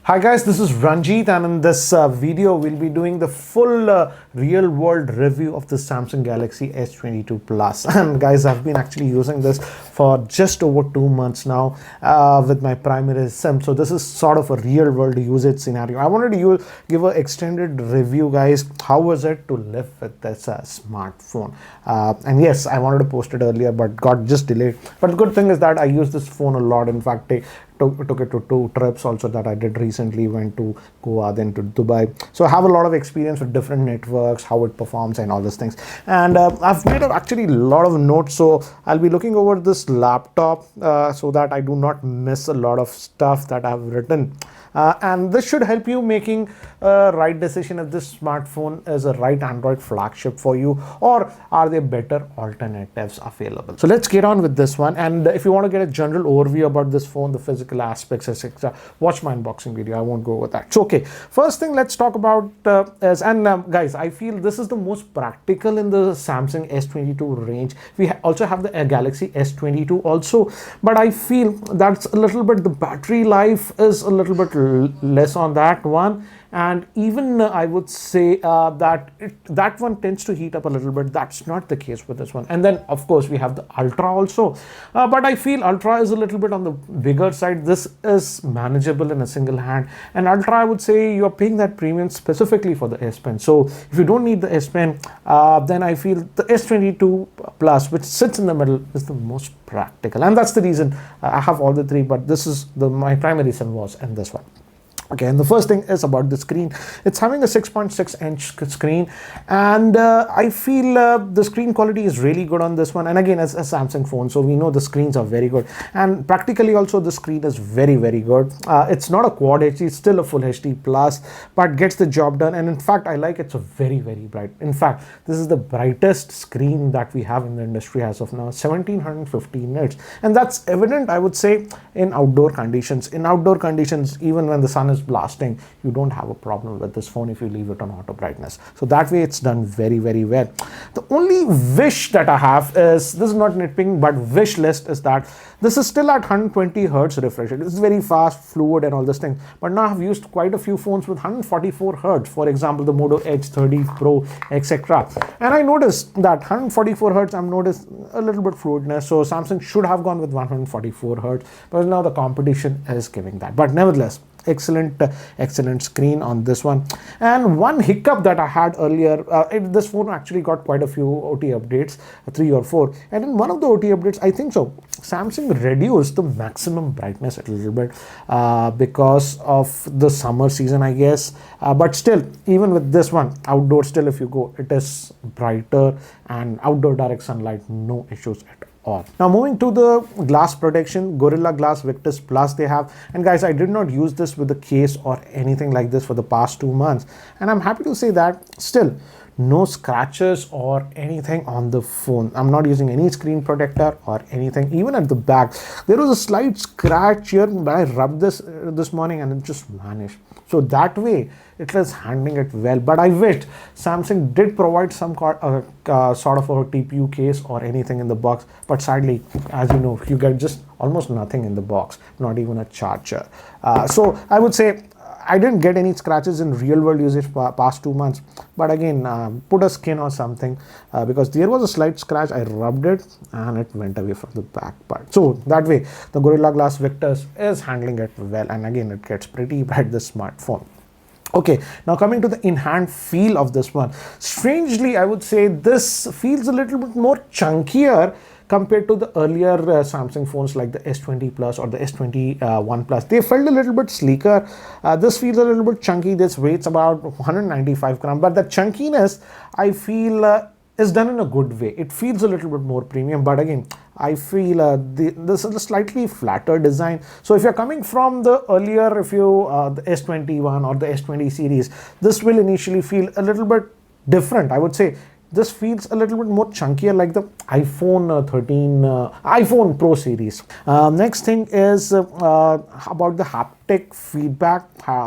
Hi guys, this is Ranjit, and in this video we'll be doing the full real world review of the Samsung Galaxy S22 Plus. And guys, I've been actually using this for just over 2 months now with my primary SIM. So this is sort of a real world usage scenario. I wanted to give an extended review, guys. How was it to live with this smartphone? And yes, I wanted to post it earlier but got just delayed. But the good thing is that I use this phone a lot. In fact, took it to 2 trips also that I did recently. Went to Goa, then to Dubai. So I have a lot of experience with different networks, how it performs and all these things. And I've made actually a lot of notes. So I'll be looking over this laptop so that I do not miss a lot of stuff that I've written. And this should help you making a right decision if this smartphone is a right Android flagship for you, or are there better alternatives available. So let's get on with this one. And if you want to get a general overview about this phone, the physical aspects, etc., watch my unboxing video. I won't go over that. So okay, first thing let's talk about guys, I feel this is the most practical in the Samsung S22 range. We also have the Galaxy S22 also, but I feel that's a little bit, the battery life is a little bit less on that one, and even I would say that one tends to heat up a little bit. That's not the case with this one. And then of course we have the Ultra also, but I feel Ultra is a little bit on the bigger side. This is manageable in a single hand, and Ultra, I would say you're paying that premium specifically for the S Pen. So if you don't need the S Pen, then I feel the S22 Plus, which sits in the middle, is the most practical, and that's the reason I have all the three, but this is my primary SIM was in this one. Okay, and the first thing is about the screen. It's having a 6.6-inch screen, and I feel the screen quality is really good on this one. And again, it's a Samsung phone, so we know the screens are very good, and practically also the screen is very, very good. It's not a quad HD, it's still a full HD plus, but gets the job done. And in fact, I like it's a very, very bright. In fact, this is the brightest screen that we have in the industry as of now, 1715 nits, and that's evident, I would say, in outdoor conditions. In outdoor conditions, even when the sun is blasting, you don't have a problem with this phone if you leave it on auto brightness. So that way it's done very, very well. The only wish that I have is, this is not nitpicking, but wish list, is that this is still at 120 hertz refresh rate. It's very fast, fluid and all this thing, but now I've used quite a few phones with 144 hertz, for example the Moto Edge 30 Pro, etc., and I noticed that 144 hertz, I've noticed a little bit fluidness. So Samsung should have gone with 144 hertz, but now the competition is giving that. But nevertheless, excellent screen on this one. And one hiccup that I had earlier, this phone actually got quite a few OT updates, 3 or 4, and in one of the OT updates, I think so, Samsung reduced the maximum brightness a little bit because of the summer season, I guess, but still, even with this one, outdoor still, if you go, it is brighter, and outdoor direct sunlight, no issues at all. Now moving to the glass protection, Gorilla Glass Victus Plus they have. And guys, I did not use this with the case or anything like this for the past 2 months, and I'm happy to say that still no scratches or anything on the phone. I'm not using any screen protector or anything. Even at the back, there was a slight scratch here, but I rubbed this morning and it just vanished. So that way it is handling it well. But I wished Samsung did provide some sort of a TPU case or anything in the box, but sadly, as you know, you get just almost nothing in the box, not even a charger. So I would say I didn't get any scratches in real world usage past 2 months, but again, put a skin or something, because there was a slight scratch. I rubbed it and it went away from the back part. So that way the Gorilla Glass Victus is handling it well, and again, it gets pretty bright, this smartphone. Okay, now coming to the in-hand feel of this one. Strangely, I would say this feels a little bit more chunkier compared to the earlier Samsung phones like the S20 Plus or the S21 Plus. They felt a little bit sleeker. This feels a little bit chunky. This weighs about 195 grams, but the chunkiness, I feel, is done in a good way. It feels a little bit more premium, but again, I feel this is a slightly flatter design. So if you're coming from the earlier, the S21 or the S20 series, this will initially feel a little bit different. I would say this feels a little bit more chunkier, like the iPhone 13, iPhone Pro series. Next thing is about the haptic feedback.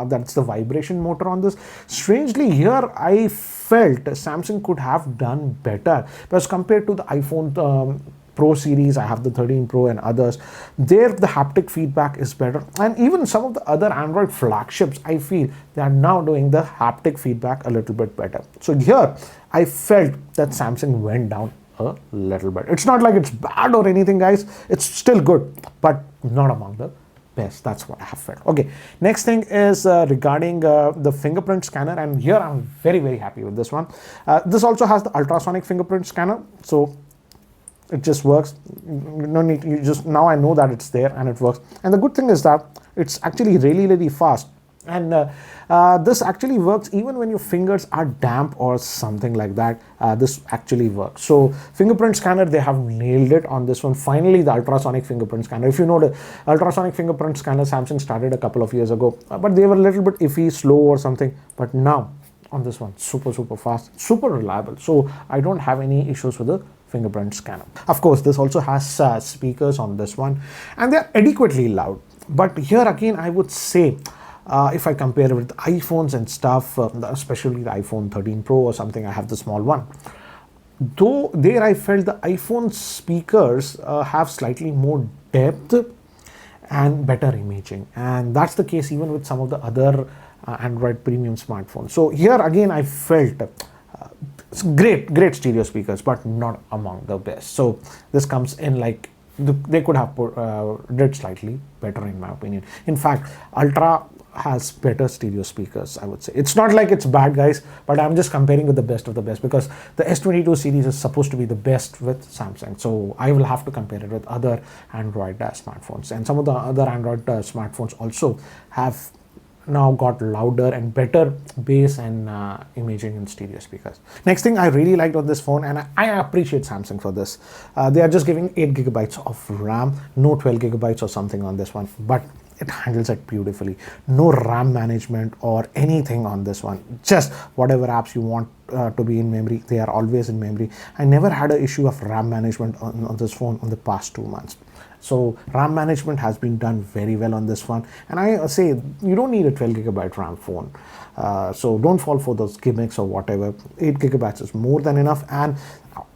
That's the vibration motor on this. Strangely, here I felt Samsung could have done better, because compared to the iPhone Pro series, I have the 13 Pro and others. There the haptic feedback is better, and even some of the other Android flagships, I feel they are now doing the haptic feedback a little bit better. So here I felt that Samsung went down a little bit. It's not like it's bad or anything, guys. It's still good, but not among the best. That's what I have felt. Okay, next thing is regarding the fingerprint scanner, and here I'm very, very happy with this one. This also has the ultrasonic fingerprint scanner, so it just works. No need, you just, now I know that it's there and it works. And the good thing is that it's actually really, really fast. And this actually works even when your fingers are damp or something like that. This actually works. So fingerprint scanner, they have nailed it on this one. Finally, the ultrasonic fingerprint scanner. If you know, the ultrasonic fingerprint scanner, Samsung started a couple of years ago, but they were a little bit iffy, slow or something. But now on this one, super, super fast, super reliable. So I don't have any issues with the fingerprint scanner. Of course, this also has speakers on this one, and they're adequately loud. But here again, I would say, if I compare it with iPhones and stuff, especially the iPhone 13 Pro or something, I have the small one. Though there I felt the iPhone speakers have slightly more depth and better imaging. And that's the case even with some of the other Android premium smartphones. So here again, I felt great stereo speakers, but not among the best. So this comes in like, they could have did slightly better in my opinion. In fact, Ultra has better stereo speakers, I would say. It's not like it's bad, guys, but I'm just comparing with the best of the best, because the S22 series is supposed to be the best with Samsung. So I will have to compare it with other Android smartphones. And some of the other Android smartphones also have now got louder and better bass and imaging and stereo speakers. Next thing I really liked on this phone, and I appreciate Samsung for this, they are just giving 8 gigabytes of RAM, no 12 gigabytes or something on this one, but it handles it beautifully. No RAM management or anything on this one. Just whatever apps you want to be in memory, they are always in memory. I never had an issue of RAM management on this phone on the past 2 months. So RAM management has been done very well on this one. And I say, you don't need a 12 gigabyte RAM phone. So don't fall for those gimmicks or whatever. 8 gigabytes is more than enough. And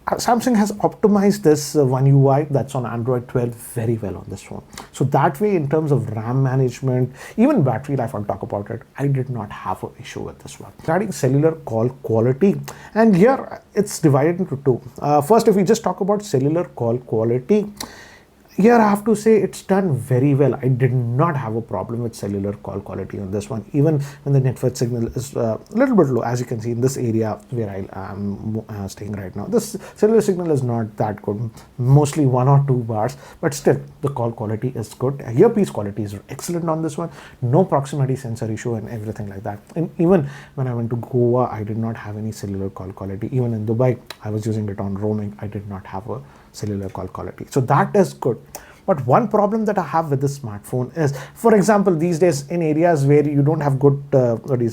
Samsung has optimized this One UI that's on Android 12 very well on this phone. So that way, in terms of RAM management, even battery life, I'll talk about it, I did not have an issue with this one. Regarding cellular call quality, and here it's divided into two. First, if we just talk about cellular call quality, here I have to say it's done very well. I did not have a problem with cellular call quality on this one, even when the network signal is a little bit low. As you can see in this area where I am staying right now, this cellular signal is not that good, mostly 1 or 2 bars, but still the call quality is good. Earpiece quality is excellent on this one. No proximity sensor issue and everything like that. And even when I went to Goa, I did not have any cellular call quality. Even in Dubai, I was using it on roaming. I did not have a cellular call quality. So that is good. But one problem that I have with this smartphone is, for example, these days in areas where you don't have good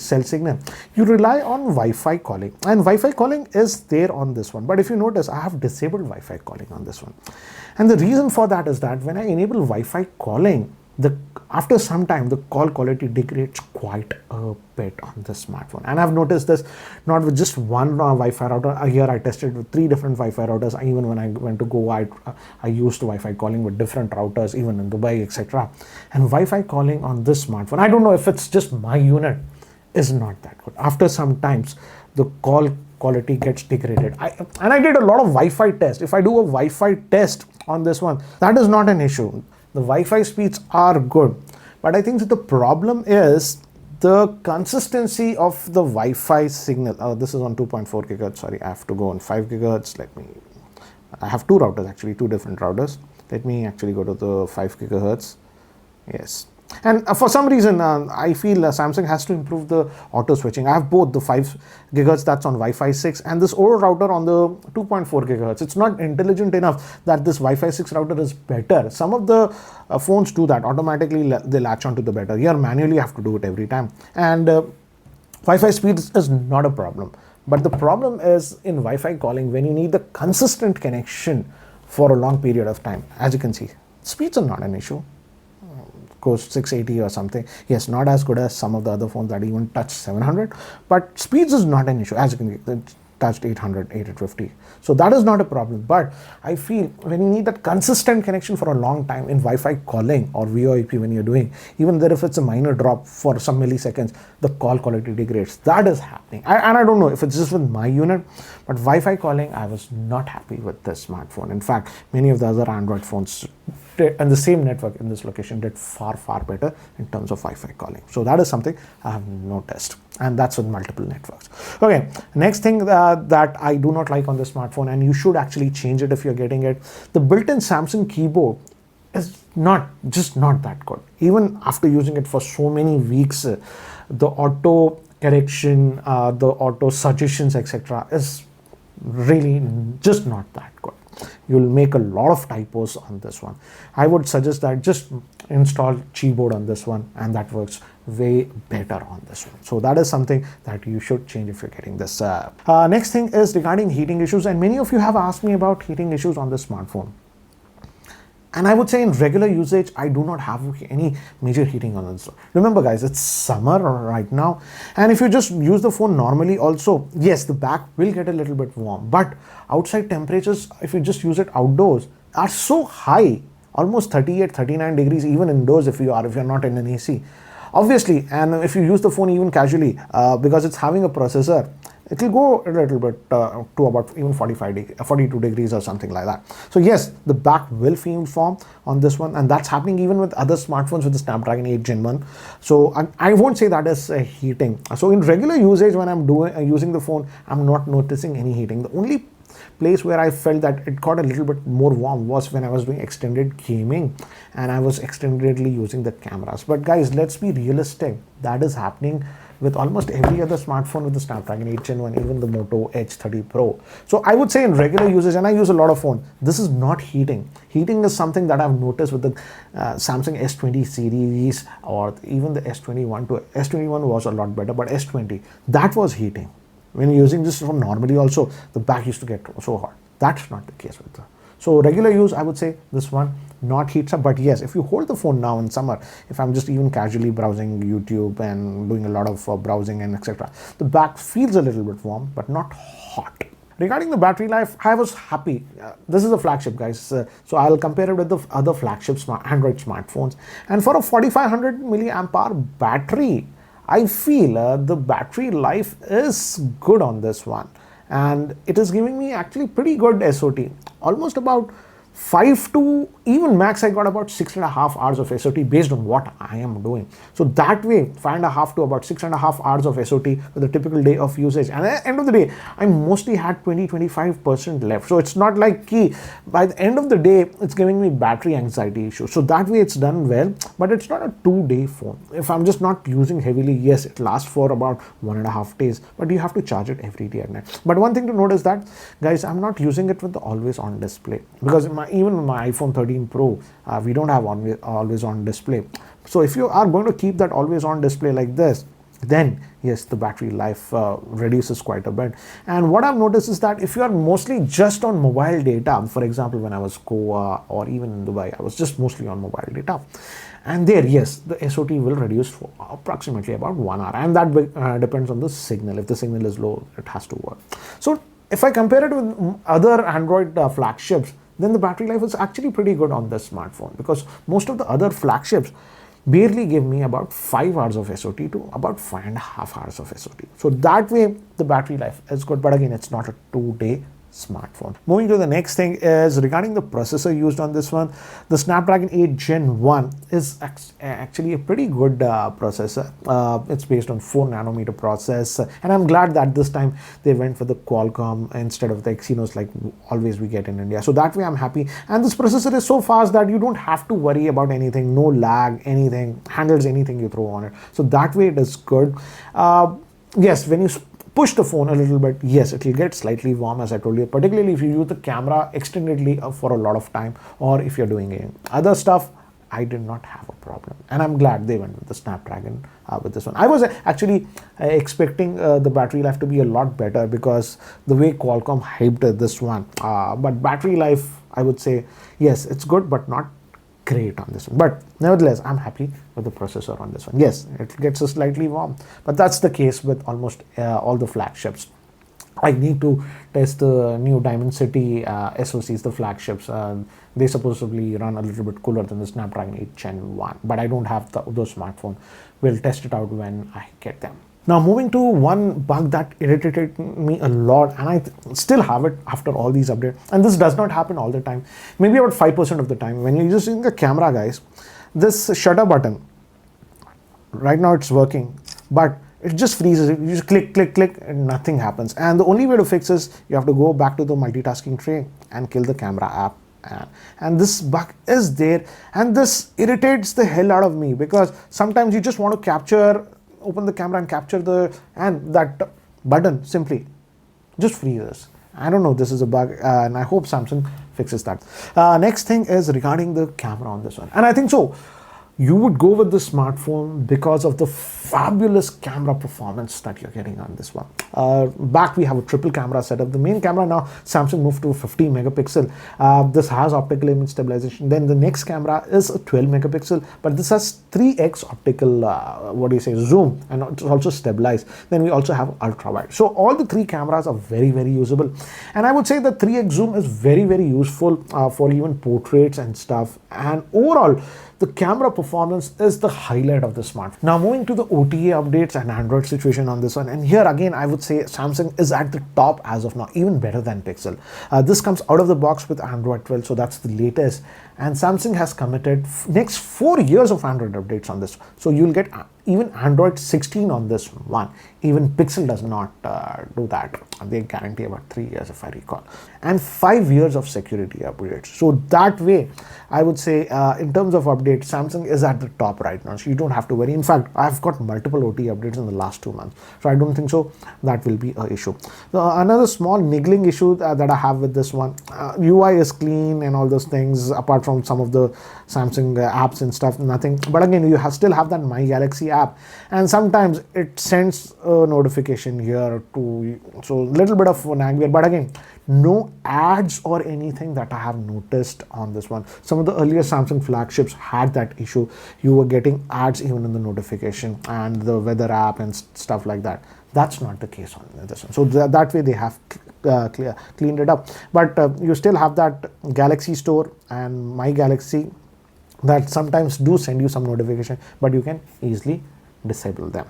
cell signal, you rely on Wi-Fi calling, and Wi-Fi calling is there on this one. But if you notice, I have disabled Wi-Fi calling on this one. And the reason for that is that when I enable Wi-Fi calling, after some time, the call quality degrades quite a bit on this smartphone. And I've noticed this not with just one Wi-Fi router. Here I tested with 3 different Wi-Fi routers. Even when I went to Goa, I used Wi-Fi calling with different routers, even in Dubai, etc. And Wi-Fi calling on this smartphone, I don't know if it's just my unit, is not that good. After some times, the call quality gets degraded. And I did a lot of Wi-Fi tests. If I do a Wi-Fi test on this one, that is not an issue. The Wi-Fi speeds are good, but I think that the problem is the consistency of the Wi-Fi signal. This is on 2.4 gigahertz. Sorry, I have to go on 5 gigahertz. I have 2 routers, actually 2 different routers. Let me actually go to the 5 gigahertz. Yes. And for some reason, I feel Samsung has to improve the auto switching. I have both the 5 gigahertz that's on Wi-Fi 6 and this old router on the 2.4 gigahertz. It's not intelligent enough that this Wi-Fi 6 router is better. Some of the phones do that automatically. They latch onto the better. Here manually you have to do it every time. And Wi-Fi speed is not a problem. But the problem is in Wi-Fi calling, when you need the consistent connection for a long period of time. As you can see, speeds are not an issue. Goes 680 or something. Yes, not as good as some of the other phones that even touch 700, but speeds is not an issue. As you can see, touched 800, 850. So that is not a problem. But I feel when you need that consistent connection for a long time in Wi-Fi calling or VoIP when you're doing, even there if it's a minor drop for some milliseconds, the call quality degrades. That is happening. And I don't know if it's just with my unit, but Wi-Fi calling, I was not happy with this smartphone. In fact, many of the other Android phones and the same network in this location did far better in terms of Wi-Fi calling. So that is something I have noticed, and that's with multiple networks. Okay, next thing that I do not like on the smartphone, and you should actually change it if you're getting it, the built-in Samsung keyboard is not that good. Even after using it for so many weeks, the auto correction, the auto suggestions, etc., is really just not that good. You'll make a lot of typos on this one. I would suggest that just install keyboard on this one, and that works way better on this one. So that is something that you should change if you're getting this. Next thing is regarding heating issues, and many of you have asked me about heating issues on the smartphone. And I would say in regular usage, I do not have any major heating on this. Remember guys, it's summer right now. And if you just use the phone normally also, yes, the back will get a little bit warm. But outside temperatures, if you just use it outdoors, are so high, almost 38, 39 degrees, even indoors if you're not in an AC. Obviously, and if you use the phone even casually, because it's having a processor, it will go a little bit to about even 42 degrees or something like that. So yes, the back will feel warm on this one, and that's happening even with other smartphones with the Snapdragon 8 Gen 1. So I won't say that is heating. So in regular usage, when I'm using the phone, I'm not noticing any heating. The only place where I felt that it got a little bit more warm was when I was doing extended gaming and I was extendedly using the cameras. But guys, let's be realistic. That is happening with almost every other smartphone with the Snapdragon 8 Gen 1, even the Moto Edge 30 Pro. So I would say in regular usage, and I use a lot of phone, this is not heating. Heating is something that I've noticed with the Samsung S20 series or even the S21. S21 was a lot better, but S20, that was heating. When you're using this phone normally also, the back used to get so hot. That's not the case with the. So regular use, I would say this one not heats up. But yes, if you hold the phone now in summer, if I'm just even casually browsing YouTube and doing a lot of browsing and etc., the back feels a little bit warm, but not hot. Regarding the battery life, I was happy. This is a flagship, guys. So I'll compare it with the other flagship Android smartphones. And for a 4500 milliamp hour battery, I feel the battery life is good on this one. And it is giving me actually pretty good SOT. Almost about 5 to even max, I got about 6.5 hours of SOT based on what I am doing. So that way, 5.5 to about 6.5 hours of SOT with a typical day of usage. And at the end of the day, I mostly had 20-25% left. So it's not like by the end of the day, it's giving me battery anxiety issues. So that way it's done well, but it's not a 2-day phone. If I'm just not using heavily, yes, it lasts for about 1.5 days, but you have to charge it every day at night. But one thing to note is that, guys, I'm not using it with the always on display, because even my iPhone 13 Pro, we don't have always on display. So if you are going to keep that always on display like this, then yes, the battery life reduces quite a bit. And what I've noticed is that if you are mostly just on mobile data, for example, when I was Goa or even in Dubai, I was just mostly on mobile data. And there, yes, the SOT will reduce for approximately about 1 hour. And that depends on the signal. If the signal is low, it has to work. So if I compare it with other Android flagships, then the battery life is actually pretty good on this smartphone, because most of the other flagships barely give me about 5 hours of SOT to about 5.5 hours of SOT. So that way the battery life is good, but again, it's not a 2-day smartphone. Moving to the next thing is regarding the processor used on this one. The Snapdragon 8 Gen 1 is actually a pretty good processor. It's based on 4 nanometer process, and I'm glad that this time they went for the Qualcomm instead of the Exynos like always we get in India. So that way I'm happy, and this processor is so fast that you don't have to worry about anything, no lag, anything, handles anything you throw on it. So that way it is good. Yes, when you push the phone a little bit, yes, it will get slightly warm, as I told you, particularly if you use the camera extendedly for a lot of time, or if you're doing other stuff. I did not have a problem, and I'm glad they went with the Snapdragon with this one. I was actually expecting the battery life to be a lot better, because the way Qualcomm hyped this one, but battery life, I would say, yes, it's good, but not great on this one. But nevertheless, I'm happy with the processor on this one. Yes, it gets slightly warm, but that's the case with almost all the flagships. I need to test the new Dimensity SoCs, the flagships. They supposedly run a little bit cooler than the Snapdragon 8 Gen 1, but I don't have those smartphones. We'll test it out when I get them. Now moving to one bug that irritated me a lot, and I still have it after all these updates, and this does not happen all the time, maybe about 5% of the time. When you're using the camera, guys, this shutter button, right now it's working, but it just freezes. You just click, click, click, and nothing happens. And the only way to fix this, you have to go back to the multitasking tray and kill the camera app. And this bug is there, and this irritates the hell out of me, because sometimes you just want to open the camera and capture and that button simply just freezes. I don't know, this is a bug, and I hope Samsung fixes that. Next thing is regarding the camera on this one, and I think so you would go with the smartphone because of the fabulous camera performance that you're getting on this one. Back we have a triple camera setup. The main camera now, Samsung moved to 50 megapixel. This has optical image stabilization. Then the next camera is a 12 megapixel, but this has 3x optical, zoom, and it's also stabilized. Then we also have ultra wide. So all the three cameras are very, very usable. And I would say the 3x zoom is very, very useful for even portraits and stuff. And overall, the camera performance is the highlight of the smartphone. Now moving to the OTA updates and Android situation on this one, and here again I would say Samsung is at the top as of now, even better than Pixel. This comes out of the box with Android 12, so that's the latest, and Samsung has committed next 4 years of Android updates on this. So you'll get even Android 16 on this one. Even Pixel does not do that. They guarantee about 3 years if I recall, and 5 years of security updates. So that way I would say in terms of updates, Samsung is at the top right now, so you don't have to worry. In fact, I've got multiple OTA updates in the last 2 months, so I don't think so that will be an issue. Another small niggling issue that I have with this one, UI is clean and all those things, apart from some of the Samsung apps and stuff, nothing. But again, you still have that My Galaxy app, and sometimes it sends a notification here to, so little bit of an nag, but again, no ads or anything that I have noticed on this one. Some of the earlier Samsung flagships had that issue. You were getting ads even in the notification and the weather app and stuff like that. That's not the case on this one. So that way they have cleaned it up. But you still have that Galaxy Store and My Galaxy that sometimes do send you some notification, but you can easily disable them.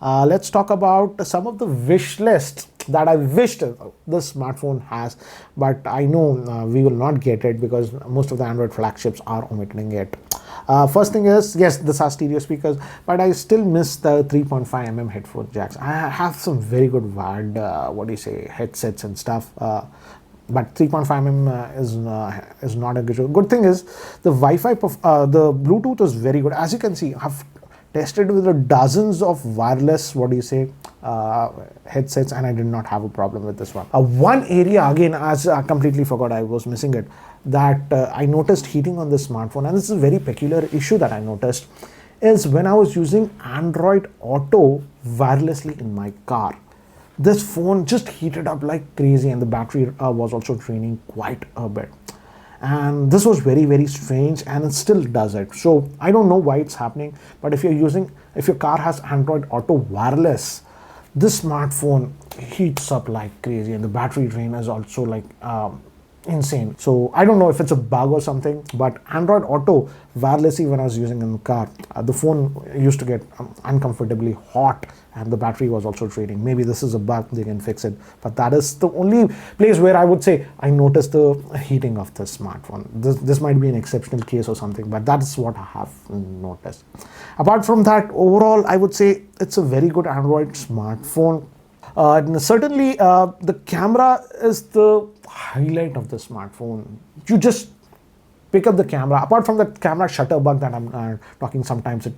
Let's talk about some of the wish lists that I wished this smartphone has, but I know we will not get it because most of the Android flagships are omitting it. First thing is, yes, this has stereo speakers, but I still miss the 3.5mm headphone jacks. I have some very good wired, headsets and stuff. But 3.5mm is not a good thing. Is the Wi-Fi, the Bluetooth is very good. As you can see, I've tested with dozens of wireless headsets, and I did not have a problem with this one. One area again, as I completely forgot, I was missing it, that I noticed heating on this smartphone, and this is a very peculiar issue that I noticed, is when I was using Android Auto wirelessly in my car. This phone just heated up like crazy, and the battery was also draining quite a bit. And this was very, very strange, and it still does it. So I don't know why it's happening, but if your car has Android Auto wireless, this smartphone heats up like crazy, and the battery drain is also like insane. So I don't know if it's a bug or something, but Android Auto wirelessly when I was using in the car, the phone used to get uncomfortably hot, and the battery was also draining. Maybe this is a bug, they can fix it, but that is the only place where I would say I noticed the heating of the smartphone. This might be an exceptional case or something, but that is what I have noticed. Apart from that, overall I would say it's a very good Android smartphone. Certainly the camera is the highlight of the smartphone. You just pick up the camera. Apart from that camera shutter bug that I'm talking, sometimes it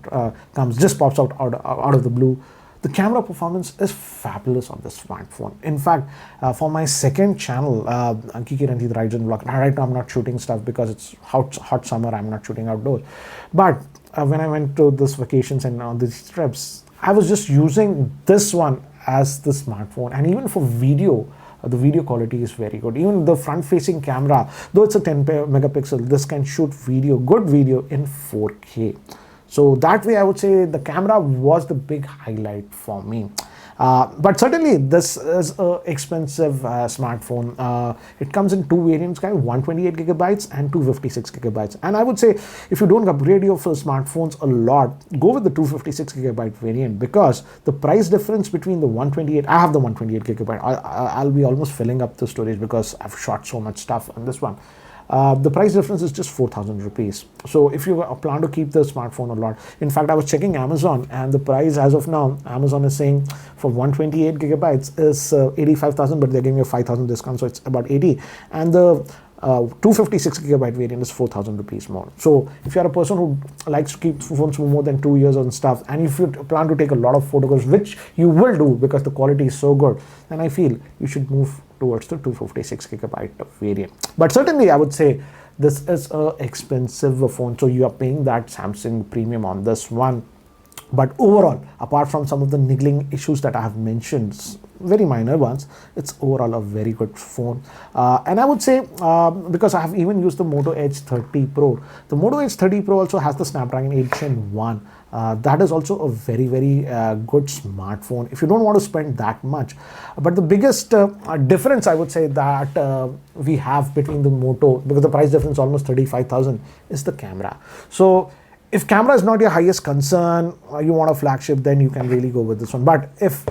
just pops out of the blue. The camera performance is fabulous on this smartphone. In fact, for my second channel, Geekyranjit Rides and Vlog, right now I'm not shooting stuff because it's hot summer, I'm not shooting outdoors. But when I went to these vacations and on these trips, I was just using this one as the smartphone, and even for video, the video quality is very good. Even the front-facing camera, though it's a 10 megapixel, this can shoot good video in 4K. So that way I would say the camera was the big highlight for me. But certainly this is a expensive smartphone. It comes in two variants, guys, 128 gigabytes and 256 gigabytes. And I would say if you don't upgrade your smartphones a lot, go with the 256 gigabyte variant, because the price difference between the 128, I have the 128 gigabyte. I'll be almost filling up the storage because I've shot so much stuff on this one. The price difference is just 4,000 rupees. So if you plan to keep the smartphone a lot, in fact, I was checking Amazon, and the price as of now, Amazon is saying for 128 gigabytes is 85,000, but they're giving you a 5,000 discount, so it's about 80. And the 256 gigabyte variant is 4,000 rupees more. So if you're a person who likes to keep phones for more than 2 years and stuff, and if you plan to take a lot of photographs, which you will do because the quality is so good, then I feel you should move towards the 256 gigabyte variant. But certainly I would say this is a expensive phone, so you are paying that Samsung premium on this one. But overall, apart from some of the niggling issues that I have mentioned, very minor ones, it's overall a very good phone. And I would say, because I have even used the Moto Edge 30 Pro, the Moto Edge 30 Pro also has the Snapdragon 8 Gen 1. That is also a very, very good smartphone if you don't want to spend that much. But the biggest difference, I would say, that we have between the Moto, because the price difference is almost 35,000, is the camera. So if camera is not your highest concern, you want a flagship, then you can really go with this one. But if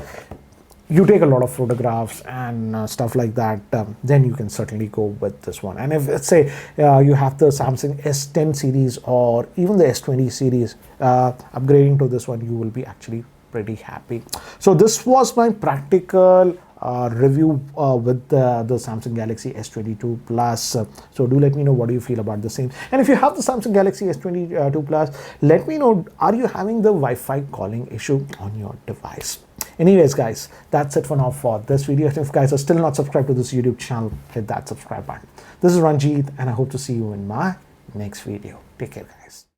you take a lot of photographs and stuff like that, then you can certainly go with this one. And if, let's say, you have the Samsung S10 series or even the S20 series, upgrading to this one, you will be actually pretty happy. So this was my practical review with the Samsung Galaxy S22 Plus. So do let me know what do you feel about the same. And if you have the Samsung Galaxy S22 Plus, let me know, are you having the Wi-Fi calling issue on your device? Anyways, guys, that's it for now for this video. If you guys are still not subscribed to this YouTube channel, hit that subscribe button. This is Ranjit, and I hope to see you in my next video. Take care, guys.